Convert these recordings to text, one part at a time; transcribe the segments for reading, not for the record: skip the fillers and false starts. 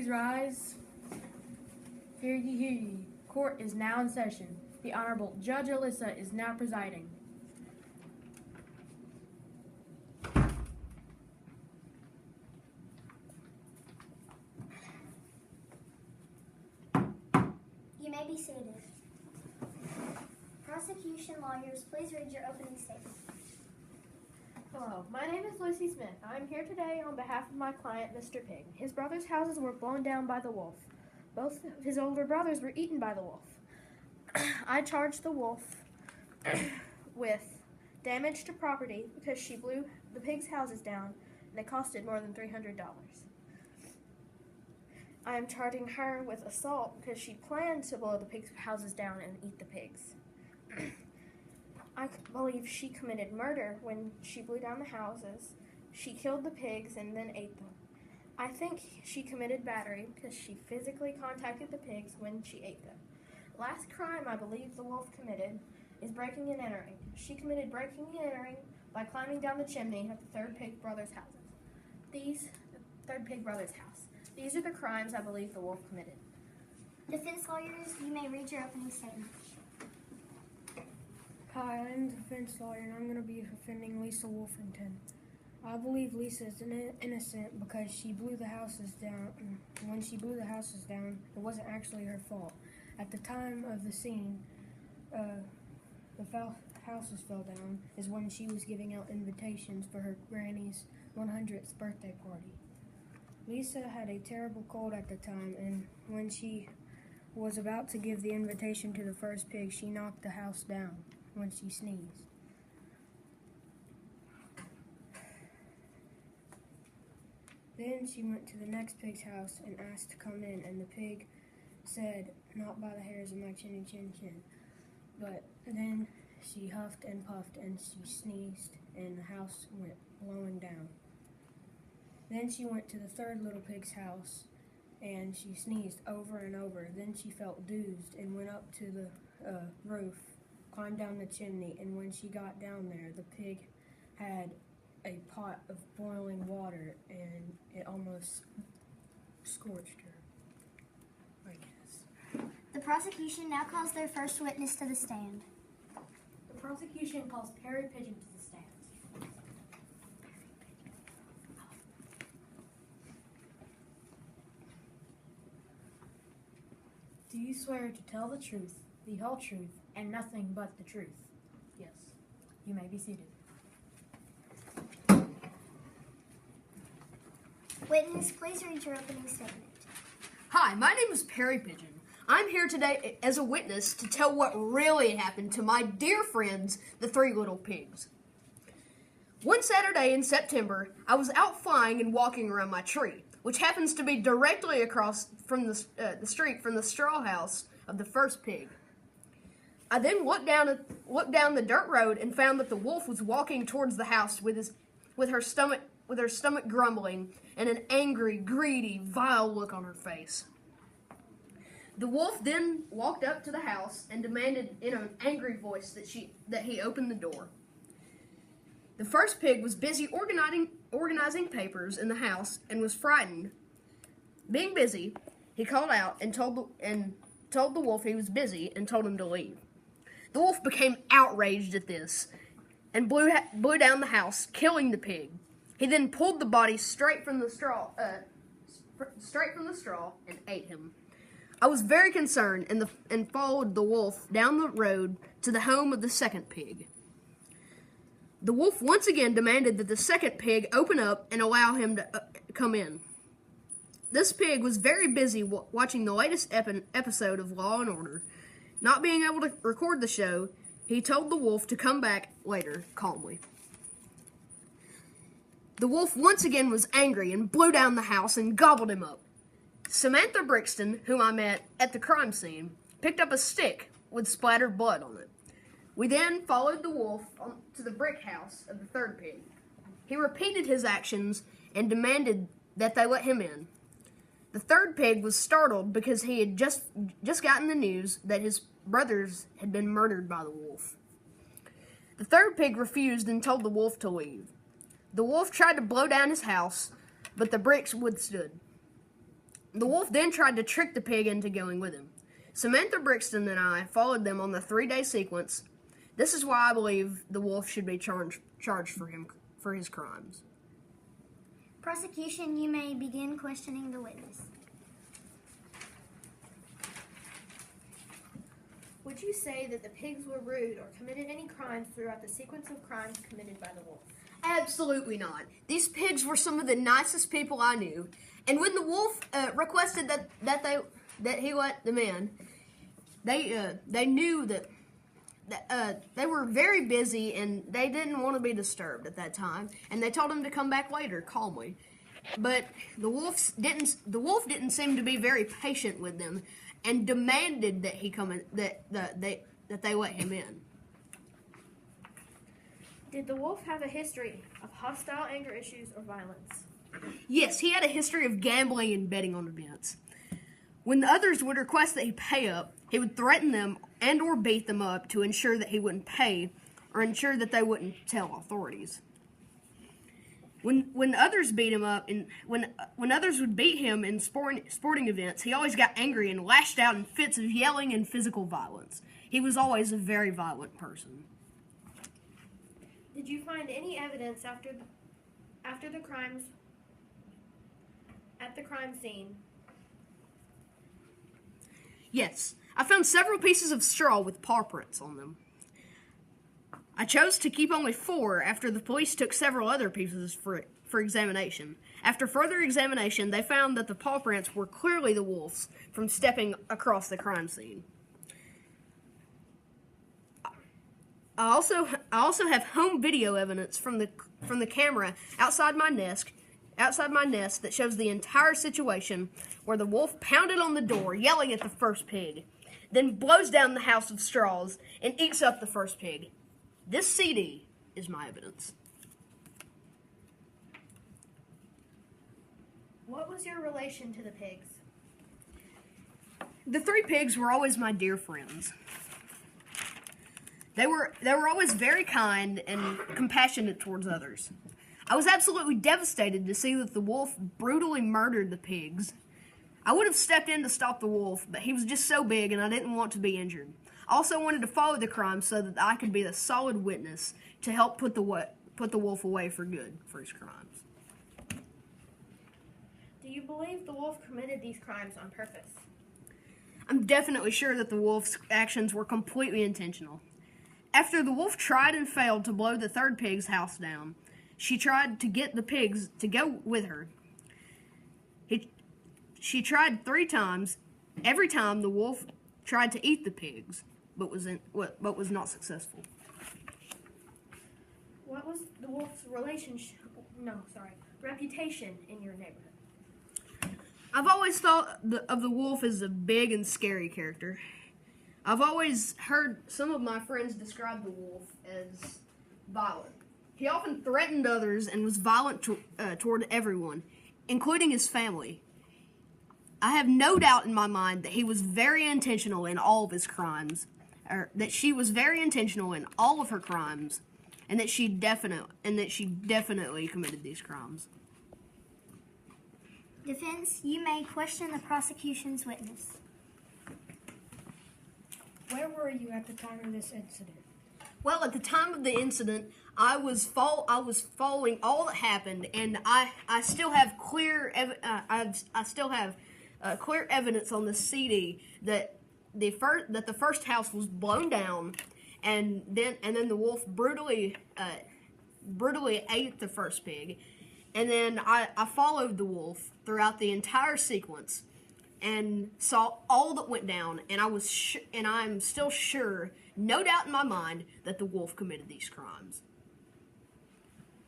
please rise? Hear ye, hear ye. Court is now in session. The Honorable Judge Alyssa is now presiding. You may be seated. Prosecution lawyers, please read your opening statement. Hello, my name is Lucy Smith. I'm here today on behalf of my client, Mr. Pig. His brother's houses were blown down by the wolf. Both of his older brothers were eaten by the wolf. I charged the wolf with damage to property because she blew the pig's houses down, and it costed more than $300. I am charging her with assault because she planned to blow the pig's houses down and eat the pigs. I believe she committed murder when she blew down the houses. She killed the pigs and then ate them. I think she committed battery because she physically contacted the pigs when she ate them. Last crime I believe the wolf committed is breaking and entering. She committed breaking and entering by climbing down the chimney of the third pig brother's houses. These are the crimes I believe the wolf committed. Defense lawyers, you may read your opening statement. Hi, I'm the defense lawyer, and I'm going to be defending Lisa Wolfington. I believe Lisa is innocent because she blew the houses down. When she blew the houses down, it wasn't actually her fault. At the time of the scene, the houses fell down is when she was giving out invitations for her granny's 100th birthday party. Lisa had a terrible cold at the time, and when she was about to give the invitation to the first pig, she knocked the house down when she sneezed. Then she went to the next pig's house and asked to come in, and the pig said, "Not by the hairs of my chinny chin chin." But then she huffed and puffed and she sneezed, and the house went blowing down. Then she went to the third little pig's house and she sneezed over and over. Then she felt dazed and went up to the roof, climbed down the chimney, and when she got down there, the pig had a pot of boiling water and it almost scorched her, I guess. The prosecution now calls their first witness to the stand. The prosecution calls Perry Pigeon to the stand. Do you swear to tell the truth, the whole truth, and nothing but the truth? Yes. You may be seated. Witness, please read your opening statement. Hi, my name is Perry Pigeon. I'm here today as a witness to tell what really happened to my dear friends, the three little pigs. One Saturday in September, I was out flying and walking around my tree, which happens to be directly across from the street from the straw house of the first pig. I then looked down the dirt road and found that the wolf was walking towards the house with her stomach grumbling and an angry, greedy, vile look on her face. The wolf then walked up to the house and demanded in an angry voice that he open the door. The first pig was busy organizing papers in the house and was frightened. Being busy, he called out and told the wolf he was busy and told him to leave. The wolf became outraged at this and blew down the house, killing the pig. He then pulled the body straight from the straw and ate him. I was very concerned and followed the wolf down the road to the home of the second pig. The wolf once again demanded that the second pig open up and allow him to come in. This pig was very busy watching the latest episode of Law & Order. Not being able to record the show, he told the wolf to come back later calmly. The wolf once again was angry and blew down the house and gobbled him up. Samantha Brixton, whom I met at the crime scene, picked up a stick with splattered blood on it. We then followed the wolf to the brick house of the third pig. He repeated his actions and demanded that they let him in. The third pig was startled because he had just gotten the news that his brothers had been murdered by the wolf. The third pig refused and told the wolf to leave. The wolf tried to blow down his house, but the bricks withstood. The wolf then tried to trick the pig into going with him. Samantha Brixton and I followed them on the 3-day sequence. This is why I believe the wolf should be charged for his crimes. Prosecution, you may begin questioning the witness. Would you say that the pigs were rude or committed any crimes throughout the sequence of crimes committed by the wolf? Absolutely not. These pigs were some of the nicest people I knew, and when the wolf requested that he let them in, they knew that they were very busy and they didn't want to be disturbed at that time, and they told him to come back later calmly. But the wolf didn't seem to be very patient with them, and demanded that he come in, that they let him in. Did the wolf have a history of hostile anger issues or violence? Yes, he had a history of gambling and betting on events. When the others would request that he pay up, he would threaten them and or beat them up to ensure that he wouldn't pay or ensure that they wouldn't tell authorities. When others beat him up and when others would beat him in sporting events, he always got angry and lashed out in fits of yelling and physical violence. He was always a very violent person. Did you find any evidence after the crimes at the crime scene? Yes, I found several pieces of straw with paw prints on them. I chose to keep only 4 after the police took several other pieces for examination. After further examination, they found that the paw prints were clearly the wolf's from stepping across the crime scene. I also have home video evidence from the camera outside my nest that shows the entire situation where the wolf pounded on the door, yelling at the first pig, then blows down the house of straws and eats up the first pig. This CD is my evidence. What was your relation to the pigs? The 3 pigs were always my dear friends. They were always very kind and compassionate towards others. I was absolutely devastated to see that the wolf brutally murdered the pigs. I would have stepped in to stop the wolf, but he was just so big and I didn't want to be injured. I also wanted to follow the crime so that I could be the solid witness to help put the wolf away for good for his crimes. Do you believe the wolf committed these crimes on purpose? I'm definitely sure that the wolf's actions were completely intentional. After the wolf tried and failed to blow the 3rd pig's house down, she tried to get the pigs to go with her. She tried 3 times. Every time the wolf tried to eat the pigs, but was not successful. What was the wolf's reputation in your neighborhood? I've always thought of the wolf as a big and scary character. I've always heard some of my friends describe the wolf as violent. He often threatened others and was violent toward everyone, including his family. I have no doubt in my mind that he was very intentional in all of his crimes, or that she was very intentional in all of her crimes, and that she definitely committed these crimes. Defense, you may question the prosecution's witness. Where were you at the time of this incident? Well, at the time of the incident, I was following all that happened, and I still have clear clear evidence on the CD that the first house was blown down, and then the wolf brutally ate the first pig, and then I followed the wolf throughout the entire sequence and saw all that went down, and I'm still sure, no doubt in my mind, that the wolf committed these crimes.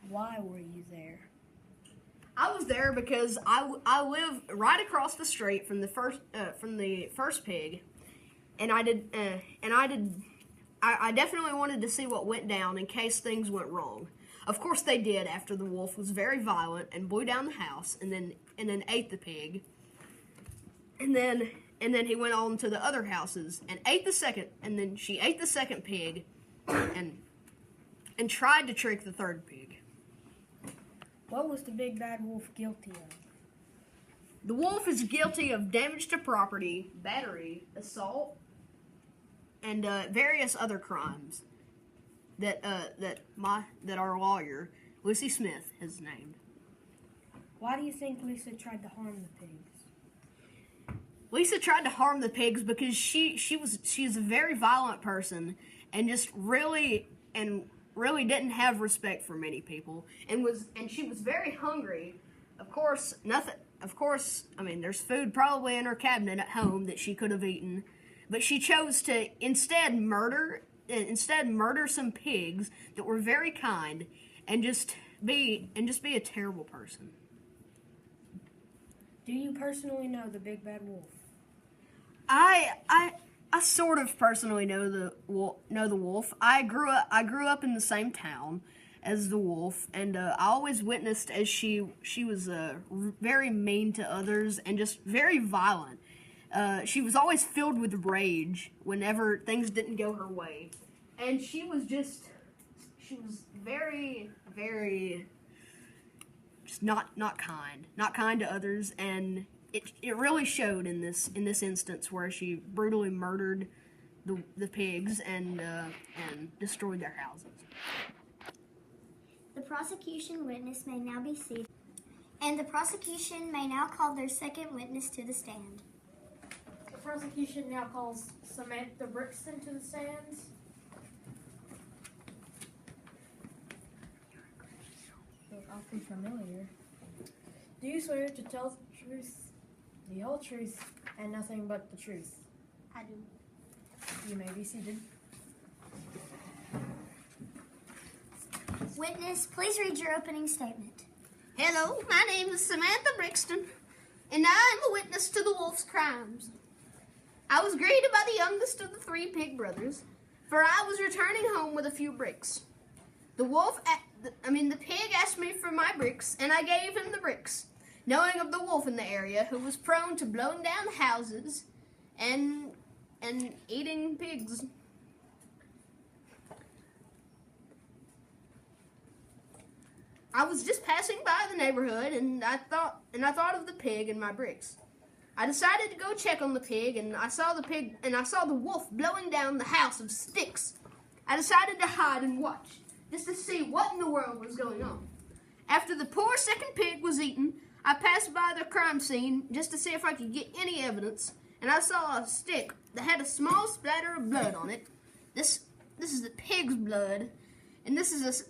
Why were you there? I was there because I live right across the street from the first pig, and I definitely wanted to see what went down in case things went wrong. Of course they did after the wolf was very violent and blew down the house and then ate the pig. And then he went on to the other houses and then she ate the second pig and tried to trick the 3rd pig. What was the big bad wolf guilty of? The wolf is guilty of damage to property, battery, assault, and various other crimes that our lawyer, Lucy Smith, has named. Why do you think Lisa tried to harm the pigs? Lisa tried to harm the pigs because she's a very violent person and just really didn't have respect for many people and she was very hungry. Of course, I mean, there's food probably in her cabinet at home that she could have eaten, but she chose to instead murder some pigs that were very kind and just be a terrible person. Do you personally know the big bad wolf? I sort of personally know the wolf. I grew up in the same town as the wolf, and I always witnessed as she was very mean to others and just very violent. She was always filled with rage whenever things didn't go her way, and she was very, very just not kind to others, and it really showed in this instance where she brutally murdered the pigs and destroyed their houses. The prosecution witness may now be seated, and the prosecution may now call their second witness to the stand. The prosecution now calls Samantha Brixton to the stand. Look awfully familiar. Do you swear to tell the truth, the whole truth, and nothing but the truth? I do. You may be seated. Witness, please read your opening statement. Hello, my name is Samantha Brixton, and I am a witness to the wolf's crimes. I was greeted by the youngest of the three pig brothers, for I was returning home with a few bricks. The pig asked me for my bricks, and I gave him the bricks, knowing of the wolf in the area who was prone to blowing down houses and eating pigs. I was just passing by the neighborhood, and I thought of the pig and my bricks. I decided to go check on the pig, and I saw the wolf blowing down the house of sticks. I decided to hide and watch, just to see what in the world was going on. After the poor second pig was eaten, I passed by the crime scene just to see if I could get any evidence, and I saw a stick that had a small splatter of blood on it. This is the pig's blood, and that's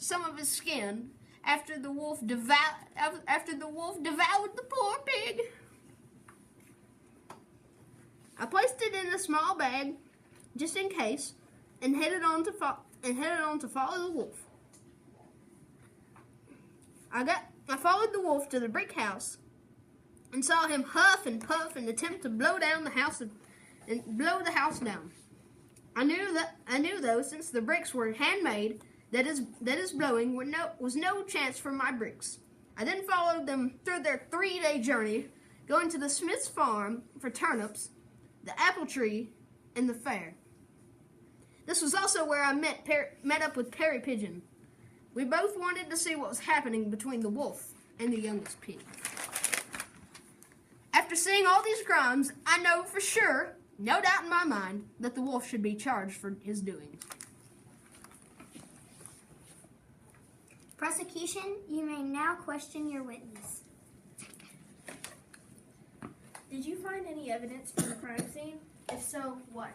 some of his skin after the wolf devoured the poor pig. I placed it in a small bag just in case and headed on to follow the wolf. I followed the wolf to the brick house and saw him huff and puff and attempt to blow the house down. I knew though, since the bricks were handmade, that his blowing was no chance for my bricks. I then followed them through their 3-day journey, going to the Smith's farm for turnips, the apple tree, and the fair. This was also where I met up with Perry Pigeon. We both wanted to see what was happening between the wolf and the youngest pig. After seeing all these crimes, I know for sure, no doubt in my mind, that the wolf should be charged for his doings. Prosecution, you may now question your witness. Did you find any evidence from the crime scene? If so, what?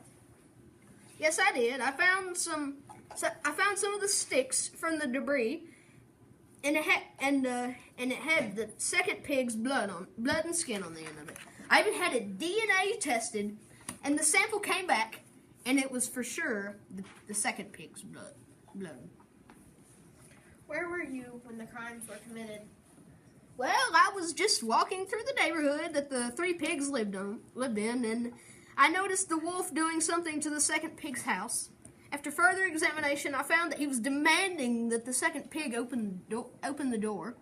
Yes, I did. I found some of the sticks from the debris, and it had the second pig's blood and skin on the end of it. I even had it DNA tested, and the sample came back, and it was for sure the second pig's blood. Where were you when the crimes were committed? Well, I was just walking through the neighborhood that the three pigs lived in, and I noticed the wolf doing something to the second pig's house. After further examination, I found that he was demanding that the second pig open the door.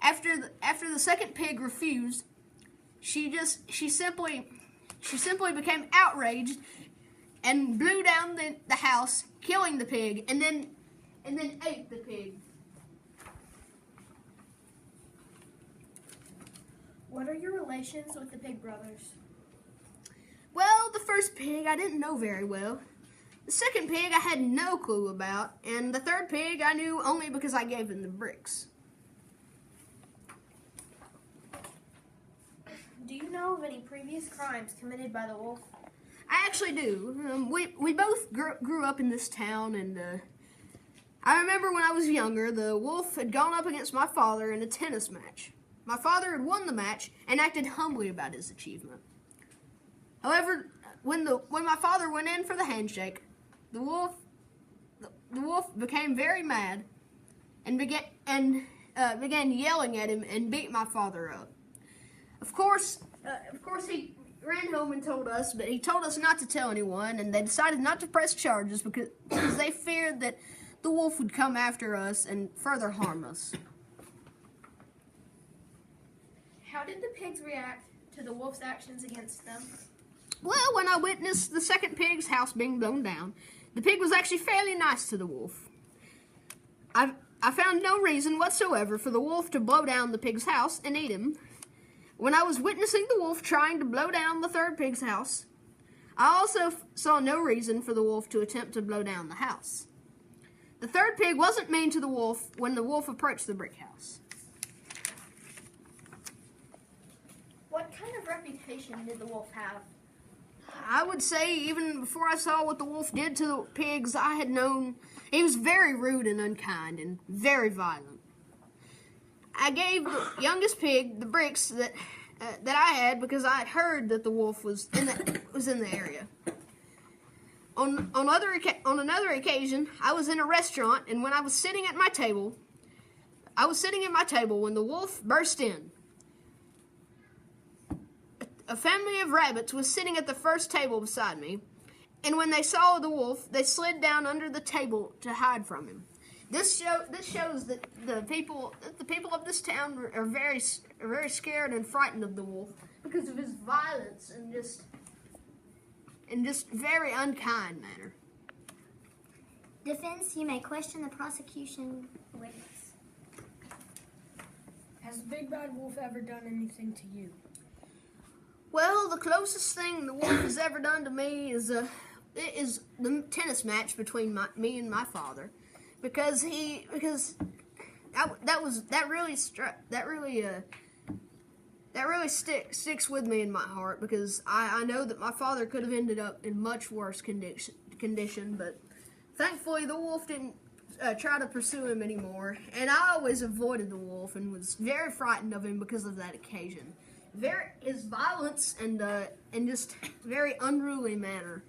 After the second pig refused, she simply became outraged and blew down the house, killing the pig, and then ate the pig. What are your relations with the Pig brothers? Well, the first pig I didn't know very well. The second pig I had no clue about, and the third pig I knew only because I gave him the bricks. Do you know of any previous crimes committed by the wolf? I actually do. We both grew up in this town, and I remember when I was younger, the wolf had gone up against my father in a tennis match. My father had won the match and acted humbly about his achievement. However, when my father went in for the handshake, the wolf became very mad and began yelling at him and beat my father up. Of course, he ran home and told us, but he told us not to tell anyone, and they decided not to press charges because they feared that the wolf would come after us and further harm us. How did the pigs react to the wolf's actions against them? Well, when I witnessed the second pig's house being blown down, the pig was actually fairly nice to the wolf. I found no reason whatsoever for the wolf to blow down the pig's house and eat him. When I was witnessing the wolf trying to blow down the third pig's house, I also saw no reason for the wolf to attempt to blow down the house. The third pig wasn't mean to the wolf when the wolf approached the brick house. What kind of reputation did the wolf have? I would say even before I saw what the wolf did to the pigs, I had known he was very rude and unkind and very violent. I gave the youngest pig the bricks that I had because I had heard that the wolf was in the area. On another occasion, I was in a restaurant, and when I was sitting at my table when the wolf burst in. A family of rabbits was sitting at the first table beside me, and when they saw the wolf, they slid down under the table to hide from him. This shows that the people of this town are very scared and frightened of the wolf because of his violence and just very unkind manner. Defense, you may question the prosecution witness. Has the big bad wolf ever done anything to you? Well, the closest thing the wolf has ever done to me is the tennis match between me and my father, because that really sticks with me in my heart, because I know that my father could have ended up in much worse condition, but thankfully the wolf didn't try to pursue him anymore, and I always avoided the wolf and was very frightened of him because of that occasion. His violence and just very unruly manner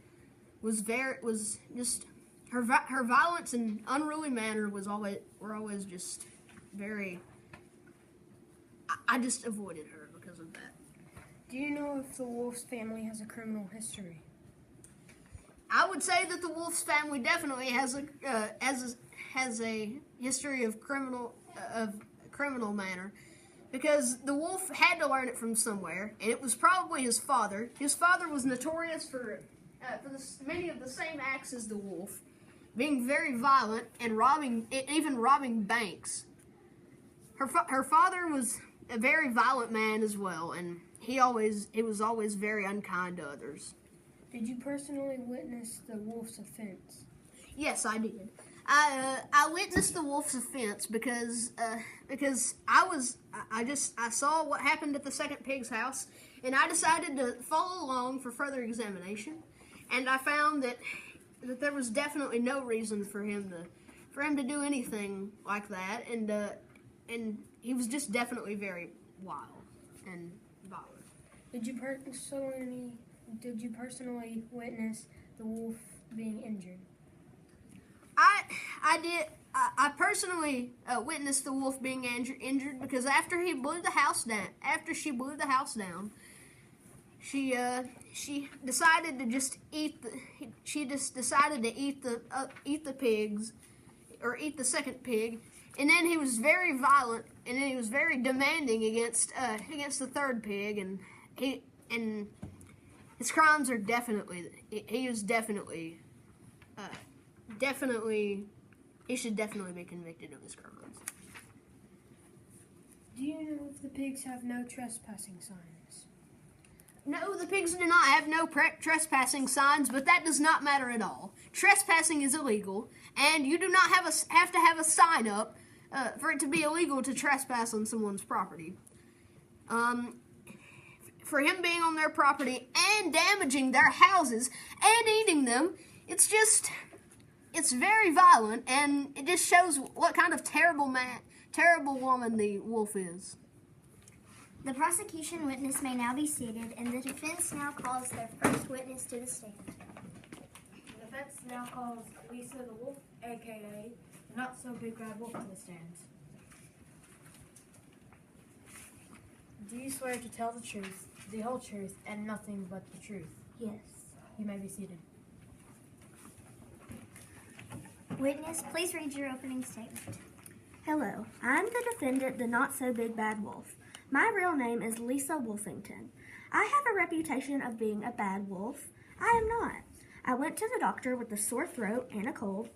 her violence and unruly manner were always just very. I just avoided her because of that. Do you know if the wolf's family has a criminal history? I would say that the wolf's family definitely has a history of criminal manner. Because the wolf had to learn it from somewhere, and it was probably his father. His father was notorious for many of the same acts as the wolf, being very violent and even robbing banks. Her father was a very violent man as well, and he was always very unkind to others. Did you personally witness the wolf's offense? Yes, I did. I witnessed the wolf's offense because I saw what happened at the second pig's house, and I decided to follow along for further examination, and I found that there was definitely no reason for him to do anything like that, and he was just definitely very wild and violent. Did you personally witness the wolf being injured? I did. I personally witnessed the wolf being injured because after she blew the house down, she decided to just eat the pigs, or eat the second pig, and then he was very violent and he was very demanding against the third pig, and his crimes are definitely he should definitely be convicted of his crimes. Do you know if the pigs have no trespassing signs? No, the pigs do not have no trespassing signs, but that does not matter at all. Trespassing is illegal, and you do not have to have a sign up for it to be illegal to trespass on someone's property. For him being on their property and damaging their houses and eating them, it's very violent, and it just shows what kind of terrible woman the wolf is. The prosecution witness may now be seated, and the defense now calls their first witness to the stand. The defense now calls Lisa the Wolf, aka the Not So Big Bad Wolf, to the stand. Do you swear to tell the truth, the whole truth, and nothing but the truth? Yes. You may be seated. Witness, please read your opening statement. Hello, I'm the defendant, the Not So Big Bad Wolf. My real name is Lisa Wolfington. I have a reputation of being a bad wolf. I am not. I went to the doctor with a sore throat and a cold.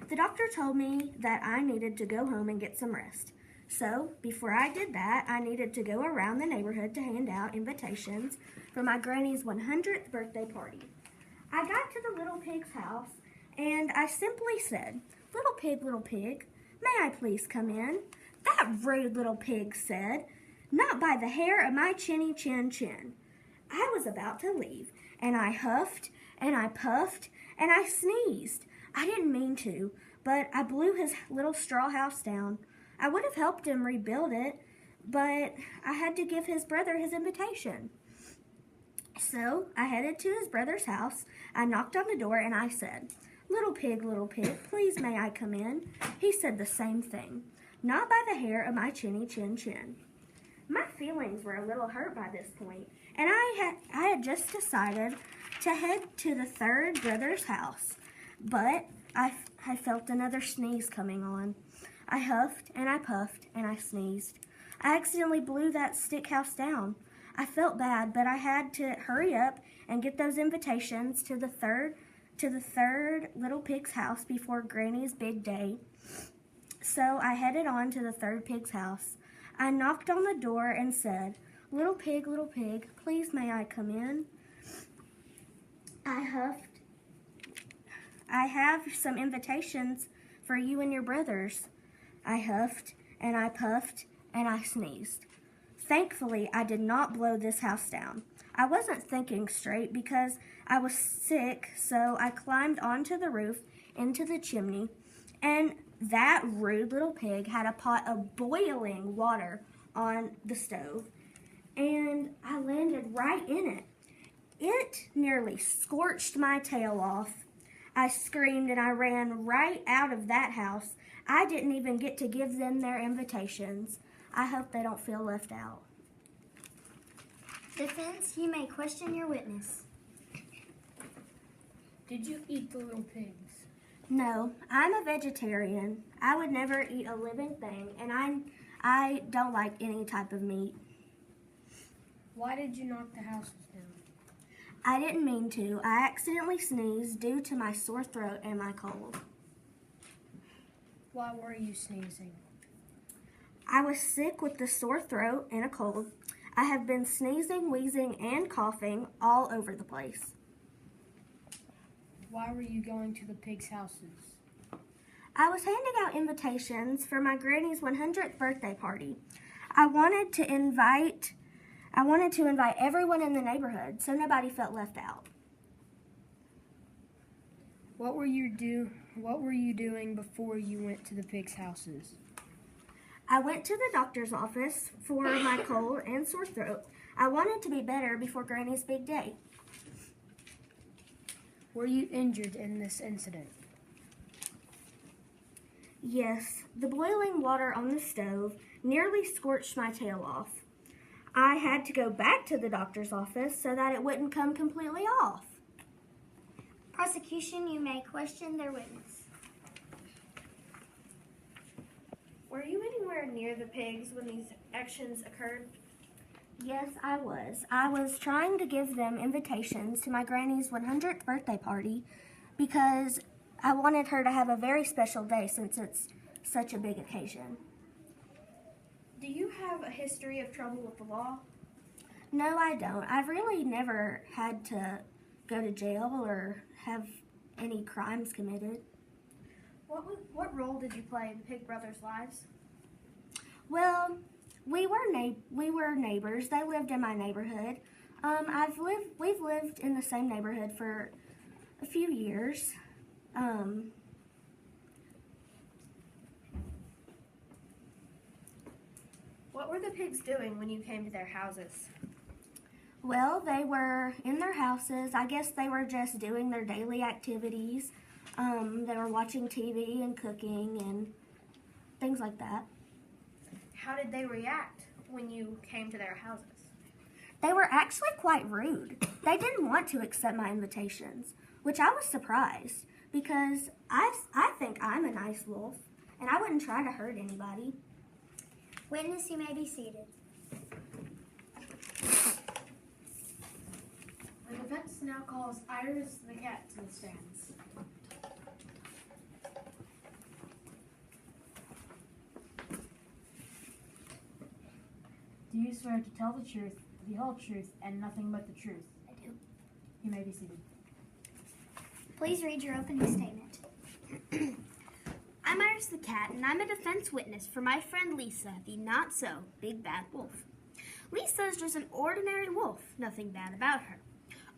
The doctor told me that I needed to go home and get some rest. So, before I did that, I needed to go around the neighborhood to hand out invitations for my granny's 100th birthday party. I got to the little pig's house, and I simply said, little pig, may I please come in?" That rude little pig said, "Not by the hair of my chinny chin chin." I was about to leave, and I huffed, and I puffed, and I sneezed. I didn't mean to, but I blew his little straw house down. I would have helped him rebuild it, but I had to give his brother his invitation. So I headed to his brother's house. I knocked on the door, and I said, little pig, please may I come in?" He said the same thing. "Not by the hair of my chinny chin chin." My feelings were a little hurt by this point, and I had just decided to head to the third brother's house, but I felt another sneeze coming on. I huffed, and I puffed, and I sneezed. I accidentally blew that stick house down. I felt bad, but I had to hurry up and get those invitations to the third little pig's house before Granny's big day. So I headed on to the third pig's house. I knocked on the door and said, little pig, please may I come in?" I huffed. "I have some invitations for you and your brothers." I huffed, and I puffed, and I sneezed. Thankfully, I did not blow this house down. I wasn't thinking straight because I was sick, so I climbed onto the roof into the chimney, and that rude little pig had a pot of boiling water on the stove, and I landed right in it. It nearly scorched my tail off. I screamed and I ran right out of that house. I didn't even get to give them their invitations. I hope they don't feel left out. Defense, you may question your witness. Did you eat the little pigs? No, I'm a vegetarian. I would never eat a living thing, and I don't like any type of meat. Why did you knock the houses down? I didn't mean to. I accidentally sneezed due to my sore throat and my cold. Why were you sneezing? I was sick with the sore throat and a cold. I have been sneezing, wheezing, and coughing all over the place. Why were you going to the pigs' houses? I was handing out invitations for my granny's 100th birthday party. I wanted to invite everyone in the neighborhood so nobody felt left out. What were you doing before you went to the pigs' houses? I went to the doctor's office for my cold and sore throat. I wanted to be better before Granny's big day. Were you injured in this incident? Yes, the boiling water on the stove nearly scorched my tail off. I had to go back to the doctor's office so that it wouldn't come completely off. Prosecution, you may question their witness. Were you anywhere near the pigs when these actions occurred? Yes, I was. I was trying to give them invitations to my granny's 100th birthday party because I wanted her to have a very special day since it's such a big occasion. Do you have a history of trouble with the law? No, I don't. I've really never had to go to jail or have any crimes committed. What role did you play in the Pig Brothers' lives? Well, we were neighbors. They lived in my neighborhood. We've lived in the same neighborhood for a few years. What were the pigs doing when you came to their houses? Well, they were in their houses. I guess they were just doing their daily activities. They were watching TV and cooking and things like that. How did they react when you came to their houses? They were actually quite rude. They didn't want to accept my invitations, which I was surprised because I think I'm a nice wolf and I wouldn't try to hurt anybody. Witness, you may be seated. The defense now calls Iris the cat to the stands. Do you swear to tell the truth, the whole truth, and nothing but the truth? I do. You may be seated. Please read your opening statement. I'm Iris the cat, and I'm a defense witness for my friend Lisa, the not-so-big bad wolf. Lisa is just an ordinary wolf, nothing bad about her.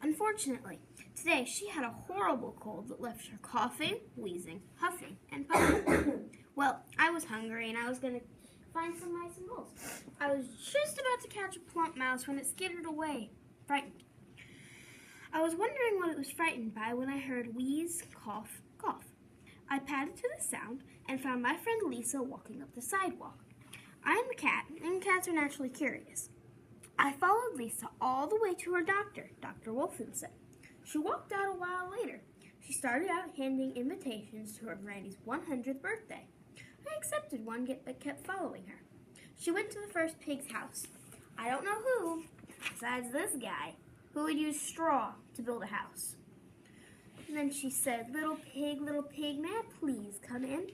Unfortunately, today she had a horrible cold that left her coughing, wheezing, huffing, and puffing. Well, I was hungry, and I was going to find some mice and moles. I was just about to catch a plump mouse when it skittered away, frightened. I was wondering what it was frightened by when I heard wheeze, cough, cough. I padded to the sound and found my friend Lisa walking up the sidewalk. I am a cat, and cats are naturally curious. I followed Lisa all the way to her doctor, Dr. Wolfenson. She walked out a while later. She started out handing invitations to her granny's 100th birthday. I accepted one, but kept following her. She went to the first pig's house. I don't know who, besides this guy, who would use straw to build a house. And then she said, little pig, may I please come in?"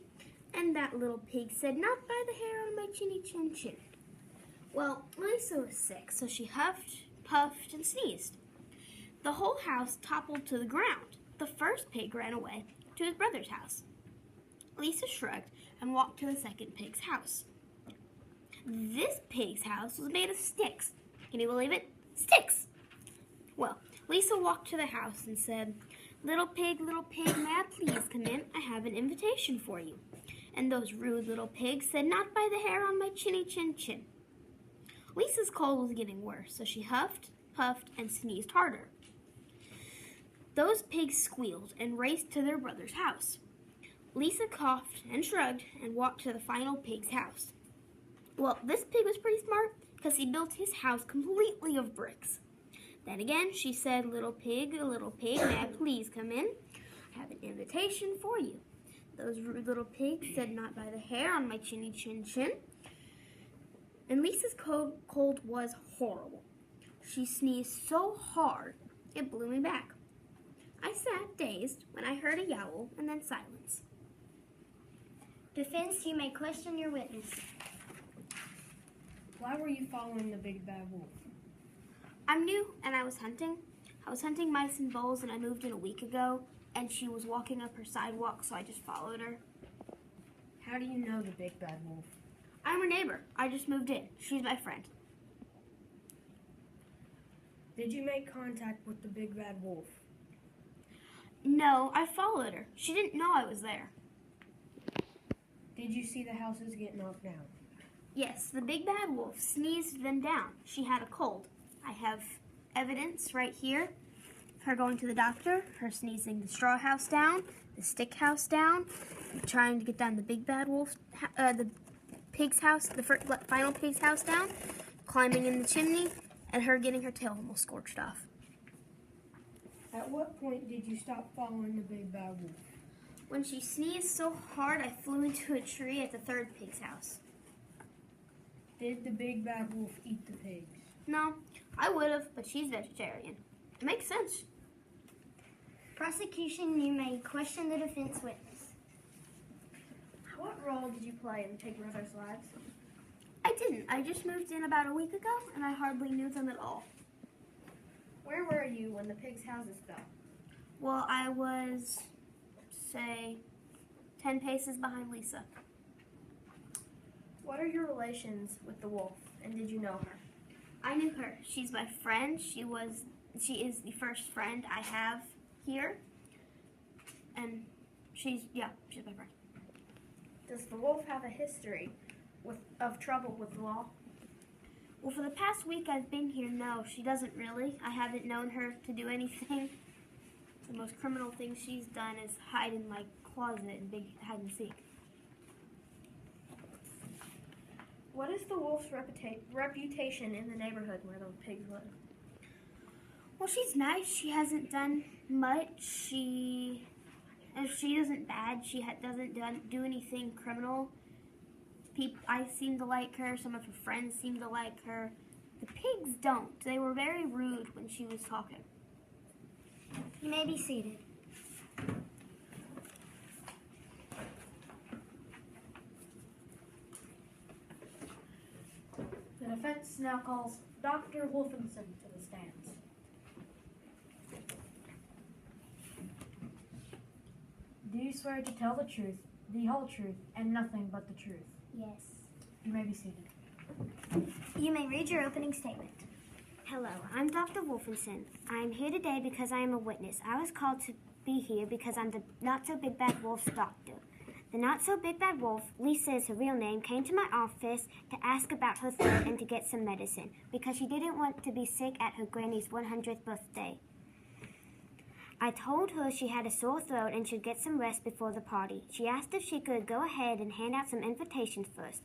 And that little pig said, "Not by the hair on my chinny chin chin." Well, Lisa was sick, so she huffed, puffed, and sneezed. The whole house toppled to the ground. The first pig ran away to his brother's house. Lisa shrugged and walked to the second pig's house. This pig's house was made of sticks. Can you believe it? Sticks! Well, Lisa walked to the house and said, little pig, may I please come in? I have an invitation for you." And those rude little pigs said, "Not by the hair on my chinny chin chin." Lisa's cold was getting worse, so she huffed, puffed, and sneezed harder. Those pigs squealed and raced to their brother's house. Lisa coughed and shrugged and walked to the final pig's house. Well, this pig was pretty smart because he built his house completely of bricks. Then again, she said, little pig, may I please come in? I have an invitation for you." Those rude little pigs said, "Not by the hair on my chinny chin chin." And Lisa's cold was horrible. She sneezed so hard, it blew me back. I sat dazed when I heard a yowl and then silence. Defense, you may question your witness. Why were you following the big bad wolf? I'm new and I was hunting. I was hunting mice and voles and I moved in a week ago and she was walking up her sidewalk, so I just followed her. How do you know the big bad wolf? I'm her neighbor. I just moved in. She's my friend. Did you make contact with the big bad wolf? No, I followed her. She didn't know I was there. Did you see the houses get knocked down? Yes, the big bad wolf sneezed them down. She had a cold. I have evidence right here. Her going to the doctor, her sneezing the straw house down, the stick house down, trying to get down the big bad wolf, the pig's house, the final pig's house down, climbing in the chimney, and her getting her tail almost scorched off. At what point did you stop following the big bad wolf? When she sneezed so hard, I flew into a tree at the third pig's house. Did the big bad wolf eat the pigs? No, I would have, but she's vegetarian. It makes sense. Prosecution, you may question the defense witness. What role did you play in the Pig Brothers' lives? I didn't. I just moved in about a week ago, and I hardly knew them at all. Where were you when the pigs' houses fell? Well, I was, say, 10 paces behind Lisa. What are your relations with the wolf, and did you know her? I knew her. She's my friend. She is the first friend I have here. And she's my friend. Does the wolf have a history of trouble with the law? Well, for the past week I've been here, no, she doesn't really. I haven't known her to do anything. The most criminal thing she's done is hide in my closet and big hide and seek. What is the wolf's reputation in the neighborhood where the pigs live? Well, she's nice. She hasn't done much. If she isn't bad, she doesn't do anything criminal. I seem to like her. Some of her friends seem to like her. The pigs don't. They were very rude when she was talking. You may be seated. The defense now calls Dr. Wolfenson to the stands. Do you swear to tell the truth, the whole truth, and nothing but the truth? Yes. You may be seated. You may read your opening statement. Hello, I'm Dr. Wolfenson. I am here today because I am a witness. I was called to be here because I'm the not-so-big-bad wolf's doctor. The not-so-big-bad wolf, Lisa is her real name, came to my office to ask about her throat and to get some medicine because she didn't want to be sick at her granny's 100th birthday. I told her she had a sore throat and should get some rest before the party. She asked if she could go ahead and hand out some invitations first.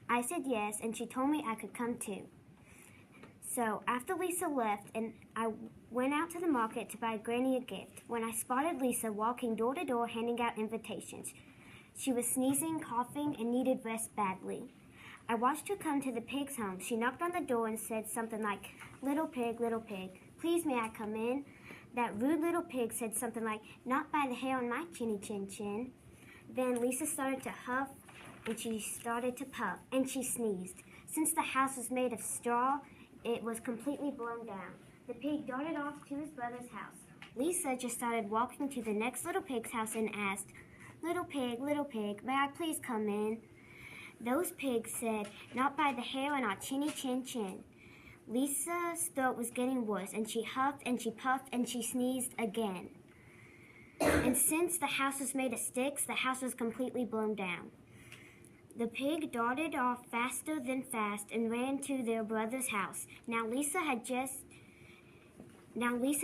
I said yes, and she told me I could come too. So after Lisa left, and I went out to the market to buy Granny a gift, when I spotted Lisa walking door to door handing out invitations. She was sneezing, coughing, and needed rest badly. I watched her come to the pig's home. She knocked on the door and said something like, little pig, please may I come in?" That rude little pig said something like, "Not by the hair on my chinny chin chin." Then Lisa started to huff, and she started to puff, and she sneezed. Since the house was made of straw, it was completely blown down. The pig darted off to his brother's house. Lisa just started walking to the next little pig's house and asked, little pig, may I please come in?" Those pigs said, "Not by the hair on our chinny chin chin." Lisa's throat was getting worse, and she huffed, and she puffed, and she sneezed again. And since the house was made of sticks, the house was completely blown down. The pig darted off faster than fast and ran to their brother's house. Now Lisa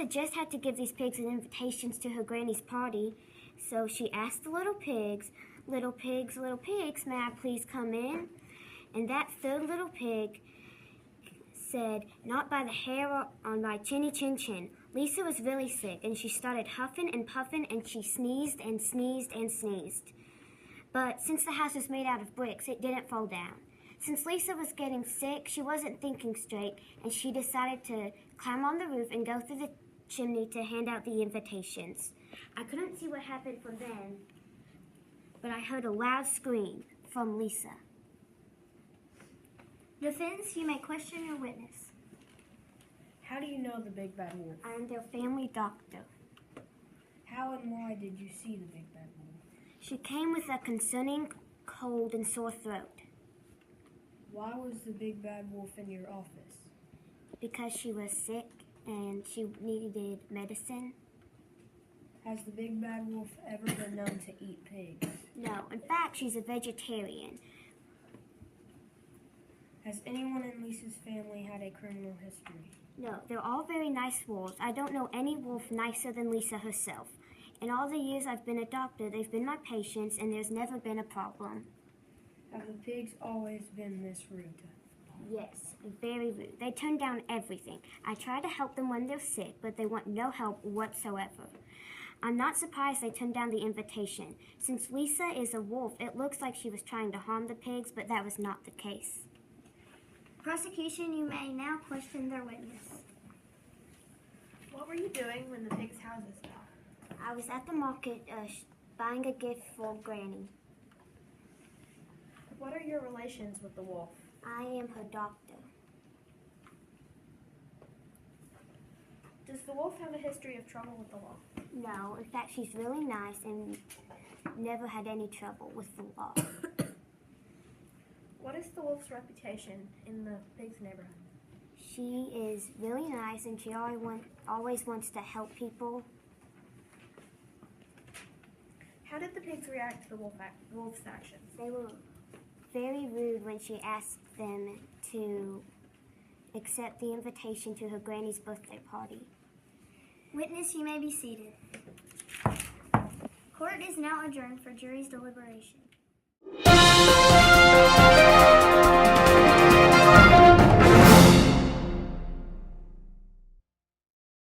just had to give these pigs an invitations to her granny's party, so she asked the little pigs, little pigs, may I please come in?" And that third little pig said, "Not by the hair on my chinny chin chin." Lisa was really sick, and she started huffing and puffing, and she sneezed and sneezed and sneezed. But since the house was made out of bricks, it didn't fall down. Since Lisa was getting sick, she wasn't thinking straight, and she decided to climb on the roof and go through the chimney to hand out the invitations. I couldn't see what happened from then, but I heard a loud scream from Lisa. Defense, you may question your witness. How do you know the big bad wolf? I am their family doctor. How and why did you see the big bad wolf? She came with a concerning cold and sore throat Why was the big bad wolf in your office? because she was sick and she needed medicine. Has the big bad wolf ever been known to eat pigs? No, in fact, she's a vegetarian. Has anyone in Lisa's family had a criminal history? No, they're all very nice wolves. I don't know any wolf nicer than Lisa herself. In all the years I've been a doctor, they've been my patients, and there's never been a problem. Have the pigs always been this rude? Yes, very rude. They turn down everything. I try to help them when they're sick, but they want no help whatsoever. I'm not surprised they turned down the invitation. Since Lisa is a wolf, it looks like she was trying to harm the pigs, but that was not the case. Prosecution, you may now question their witness. What were you doing when the pigs' houses fell? I was at the market buying a gift for Granny. What are your relations with the wolf, I am her doctor. Does the wolf have a history of trouble with the law? No, in fact, she's really nice and never had any trouble with the law. What is the wolf's reputation in the pig's neighborhood? She is really nice and she always wants to help people. How did the pigs react to the wolf's actions? They were very rude when she asked them to accept the invitation to her granny's birthday party. Witness, you may be seated. Court is now adjourned for jury's deliberation.